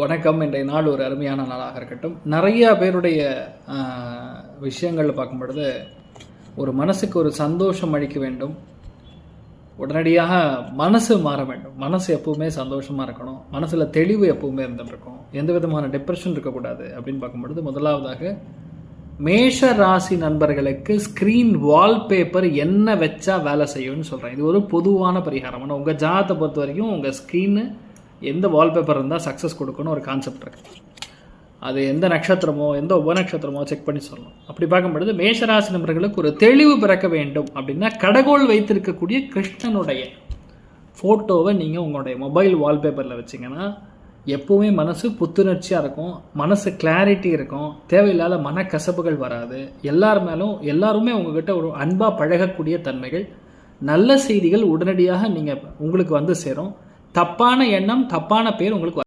வணக்கம். இன்றைய நாள் ஒரு அருமையான நாளாக இருக்கட்டும். நிறைய பேருடைய விஷயங்கள் பார்க்கும் பொழுது ஒரு மனசுக்கு ஒரு சந்தோஷம் அளிக்க வேண்டும், உடனடியாக மனசு மாற வேண்டும். மனசு எப்பவுமே சந்தோஷமாக இருக்கணும், மனசில் தெளிவு எப்பவுமே இருந்துருக்கும், எந்த விதமான டிப்ரெஷன் இருக்கக்கூடாது அப்படின்னு பார்க்கும்பொழுது முதலாவதாக மேஷ ராசி நண்பர்களுக்கு ஸ்க்ரீன் வால்பேப்பர் என்ன வச்சா வேலை செய்யும்னு சொல்கிறேன். இது ஒரு பொதுவான பரிகாரம். ஆனால் உங்கள் ஜாதகத்தை பொறுத்த வரைக்கும் உங்கள் ஸ்க்ரீனு எந்த வால்பேப்பர் இருந்தால் சக்ஸஸ் கொடுக்கணும் ஒரு கான்செப்ட் இருக்குது. அது எந்த நட்சத்திரமோ எந்த உபநட்சத்திரமோ செக் பண்ணி சொல்லணும். அப்படி பார்க்கும்பொழுது மேஷராசி நபர்களுக்கு ஒரு தெளிவு பிறக்க வேண்டும் அப்படின்னா கடகோள் வைத்திருக்கக்கூடிய கிருஷ்ணனுடைய ஃபோட்டோவை நீங்கள் உங்களுடைய மொபைல் வால்பேப்பரில் வச்சிங்கன்னா எப்போவுமே மனசு புத்துணர்ச்சியாக இருக்கும், மனசு கிளாரிட்டி இருக்கும், தேவையில்லாத மனக்கசப்புகள் வராது. எல்லாருமே உங்ககிட்ட ஒரு அன்பாக பழகக்கூடிய தன்மைகள், நல்ல செய்திகள் உடனடியாக உங்களுக்கு வந்து சேரும். தப்பான எண்ணம், தப்பான பேர் உங்களுக்கு